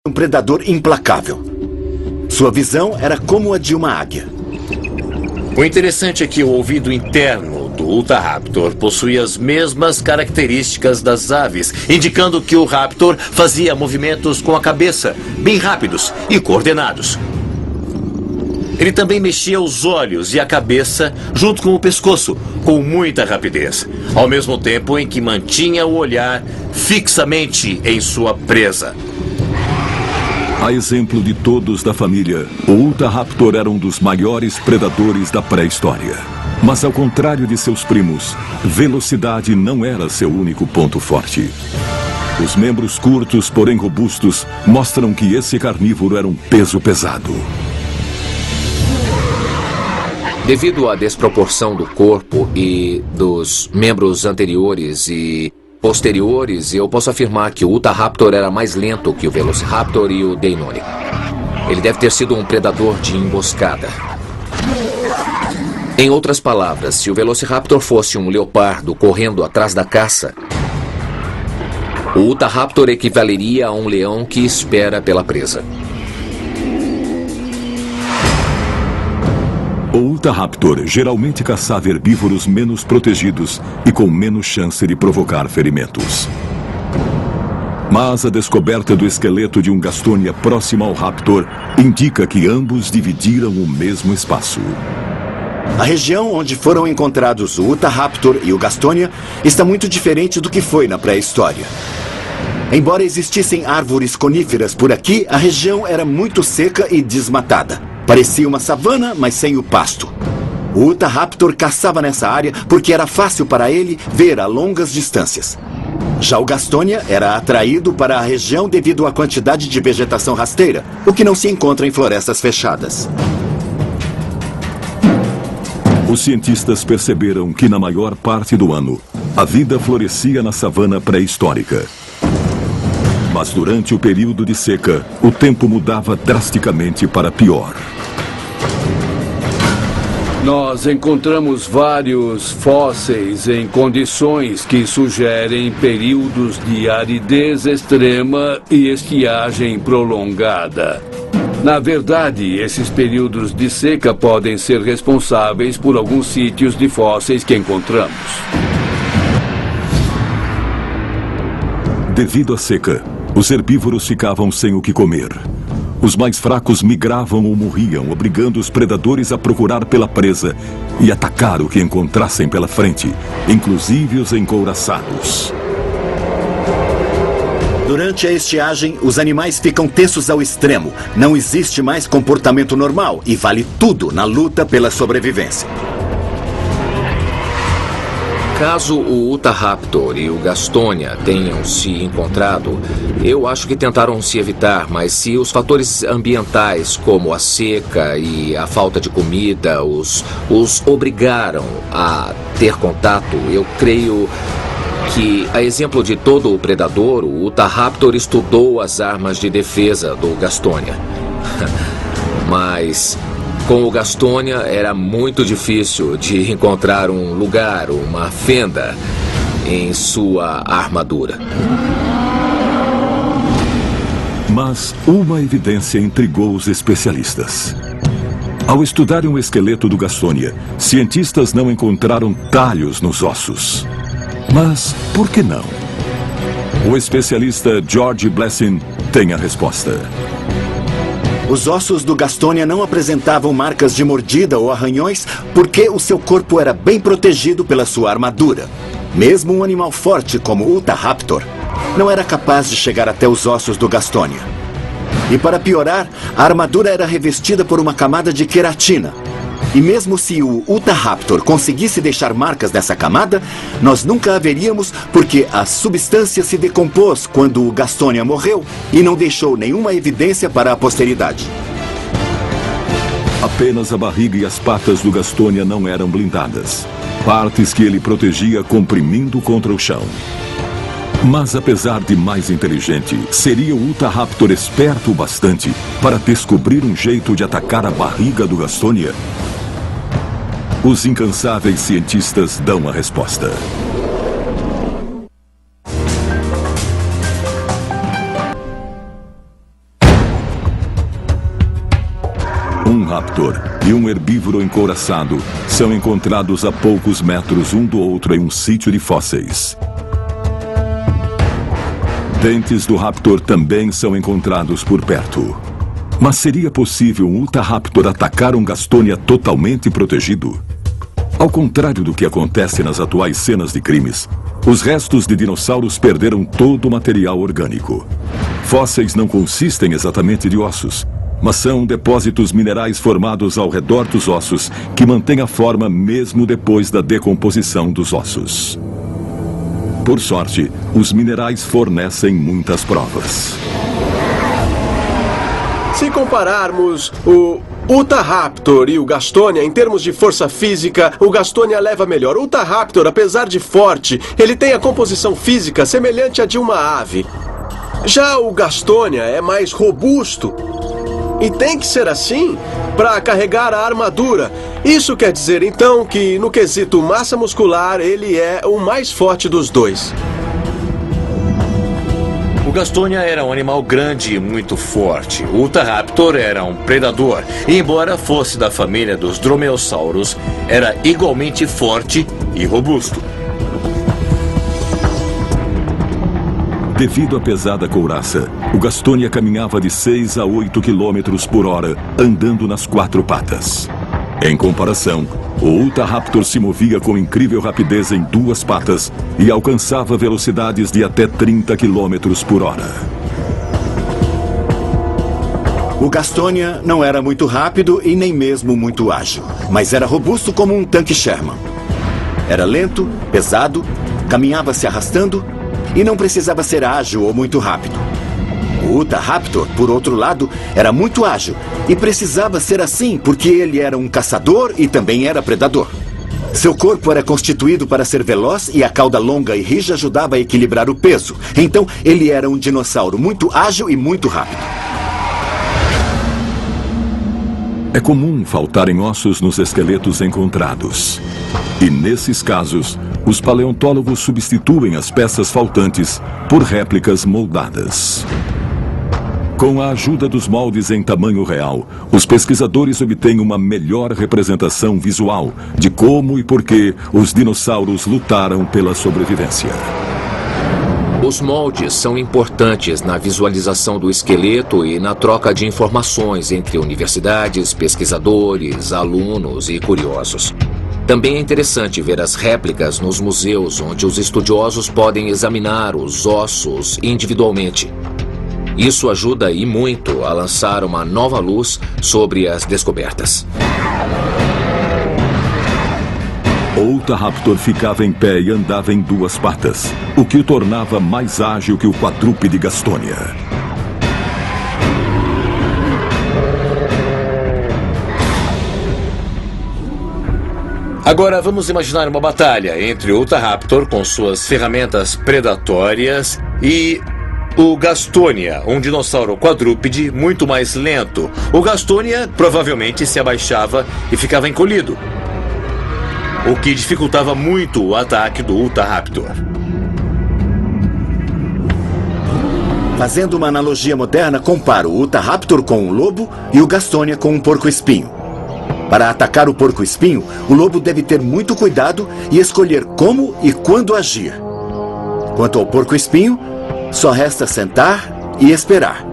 um predador implacável. Sua visão era como a de uma águia. O interessante é que o ouvido interno do Utahraptor possui as mesmas características das aves, indicando que o Raptor fazia movimentos com a cabeça, bem rápidos e coordenados. Ele também mexia os olhos e a cabeça junto com o pescoço, com muita rapidez, ao mesmo tempo em que mantinha o olhar fixamente em sua presa. A exemplo de todos da família, o Utahraptor era um dos maiores predadores da pré-história. Mas ao contrário de seus primos, velocidade não era seu único ponto forte. Os membros curtos, porém robustos, mostram que esse carnívoro era um peso pesado. Devido à desproporção do corpo e dos membros anteriores e posteriores, eu posso afirmar que o Utahraptor era mais lento que o Velociraptor e o Deinonychus. Ele deve ter sido um predador de emboscada. Em outras palavras, se o Velociraptor fosse um leopardo correndo atrás da caça, o Utahraptor equivaleria a um leão que espera pela presa. O Utahraptor geralmente caçava herbívoros menos protegidos e com menos chance de provocar ferimentos. Mas a descoberta do esqueleto de um Gastonia próximo ao Raptor indica que ambos dividiram o mesmo espaço. A região onde foram encontrados o Utahraptor e o Gastonia está muito diferente do que foi na pré-história. Embora existissem árvores coníferas por aqui, a região era muito seca e desmatada. Parecia uma savana, mas sem o pasto. O Utahraptor caçava nessa área porque era fácil para ele ver a longas distâncias. Já o Gastonia era atraído para a região devido à quantidade de vegetação rasteira, o que não se encontra em florestas fechadas. Os cientistas perceberam que na maior parte do ano, a vida florescia na savana pré-histórica. Mas durante o período de seca, o tempo mudava drasticamente para pior. Nós encontramos vários fósseis em condições que sugerem períodos de aridez extrema e estiagem prolongada. Na verdade, esses períodos de seca podem ser responsáveis por alguns sítios de fósseis que encontramos. Devido à seca, os herbívoros ficavam sem o que comer. Os mais fracos migravam ou morriam, obrigando os predadores a procurar pela presa e atacar o que encontrassem pela frente, inclusive os encouraçados. Durante a estiagem, os animais ficam tensos ao extremo. Não existe mais comportamento normal e vale tudo na luta pela sobrevivência. Caso o Utahraptor e o Gastonia tenham se encontrado, eu acho que tentaram se evitar, mas se os fatores ambientais, como a seca e a falta de comida, os obrigaram a ter contato, eu creio que, a exemplo de todo o predador, o Utahraptor estudou as armas de defesa do Gastonia. Mas com o Gastonia era muito difícil de encontrar um lugar, uma fenda em sua armadura. Mas uma evidência intrigou os especialistas. Ao estudarem o esqueleto do Gastonia, cientistas não encontraram talhos nos ossos. Mas por que não? O especialista George Blessing tem a resposta. Os ossos do Gastonia não apresentavam marcas de mordida ou arranhões porque o seu corpo era bem protegido pela sua armadura. Mesmo um animal forte como o Utahraptor não era capaz de chegar até os ossos do Gastonia. E para piorar, a armadura era revestida por uma camada de queratina. E mesmo se o Utahraptor conseguisse deixar marcas dessa camada, nós nunca a veríamos porque a substância se decompôs quando o Gastonia morreu e não deixou nenhuma evidência para a posteridade. Apenas a barriga e as patas do Gastonia não eram blindadas. Partes que ele protegia comprimindo contra o chão. Mas apesar de mais inteligente, seria o Utahraptor esperto o bastante para descobrir um jeito de atacar a barriga do Gastonia? Os incansáveis cientistas dão a resposta. raptor e um herbívoro encouraçado são encontrados a poucos metros um do outro em um sítio de fósseis. Dentes do raptor também são encontrados por perto. Mas seria possível um Utahraptor atacar um Gastonia totalmente protegido? Ao contrário do que acontece nas atuais cenas de crimes, os restos de dinossauros perderam todo o material orgânico. Fósseis não consistem exatamente de ossos, mas são depósitos minerais formados ao redor dos ossos que mantêm a forma mesmo depois da decomposição dos ossos. Por sorte, os minerais fornecem muitas provas. Se compararmos o Utahraptor e o Gastonia em termos de força física, o Gastonia leva melhor. O Utahraptor, apesar de forte, ele tem a composição física semelhante à de uma ave. Já o Gastonia é mais robusto. E tem que ser assim para carregar a armadura. Isso quer dizer, então, que no quesito massa muscular, ele é o mais forte dos dois. O Gastonia era um animal grande e muito forte. O Utahraptor era um predador. E embora fosse da família dos dromeossauros, era igualmente forte e robusto. Devido à pesada couraça, o Gastonia caminhava de 6 a 8 km por hora, andando nas 4 patas. Em comparação, o Utahraptor se movia com incrível rapidez em 2 patas e alcançava velocidades de até 30 km por hora. O Gastonia não era muito rápido e nem mesmo muito ágil, mas era robusto como um tanque Sherman. Era lento, pesado, caminhava se arrastando e não precisava ser ágil ou muito rápido. O Utahraptor, por outro lado, era muito ágil e precisava ser assim porque ele era um caçador e também era predador. Seu corpo era constituído para ser veloz e a cauda longa e rija ajudava a equilibrar o peso. Então, ele era um dinossauro muito ágil e muito rápido. É comum faltarem ossos nos esqueletos encontrados. E nesses casos, os paleontólogos substituem as peças faltantes por réplicas moldadas. Com a ajuda dos moldes em tamanho real, os pesquisadores obtêm uma melhor representação visual de como e por que os dinossauros lutaram pela sobrevivência. Os moldes são importantes na visualização do esqueleto e na troca de informações entre universidades, pesquisadores, alunos e curiosos. Também é interessante ver as réplicas nos museus, onde os estudiosos podem examinar os ossos individualmente. Isso ajuda e muito a lançar uma nova luz sobre as descobertas. O Utahraptor ficava em pé e andava em 2 patas, o que o tornava mais ágil que o quadrúpede Gastonia. Agora vamos imaginar uma batalha entre o Utahraptor com suas ferramentas predatórias e o Gastonia, um dinossauro quadrúpede muito mais lento. O Gastonia provavelmente se abaixava e ficava encolhido, o que dificultava muito o ataque do Utahraptor. Fazendo uma analogia moderna, comparo o Utahraptor com um lobo e o Gastonia com um porco-espinho. Para atacar o porco-espinho, o lobo deve ter muito cuidado e escolher como e quando agir. Quanto ao porco-espinho, só resta sentar e esperar.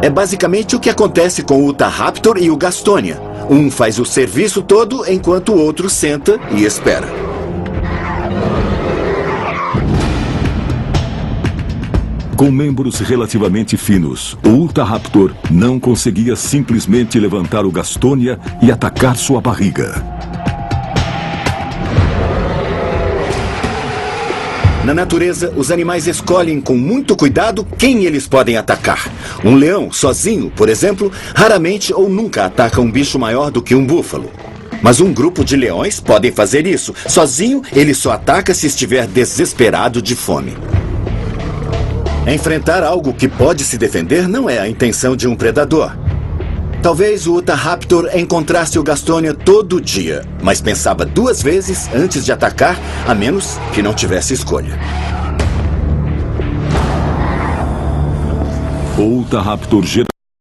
É basicamente o que acontece com o Utahraptor e o Gastonia. Um faz o serviço todo enquanto o outro senta e espera. Com membros relativamente finos, o Utahraptor não conseguia simplesmente levantar o Gastonia e atacar sua barriga. Na natureza, os animais escolhem com muito cuidado quem eles podem atacar. Um leão, sozinho, por exemplo, raramente ou nunca ataca um bicho maior do que um búfalo. Mas um grupo de leões podem fazer isso. Sozinho, ele só ataca se estiver desesperado de fome. Enfrentar algo que pode se defender não é a intenção de um predador. Talvez o Utahraptor encontrasse o Gastonia todo dia, mas pensava 2 vezes antes de atacar, a menos que não tivesse escolha. O Utahraptor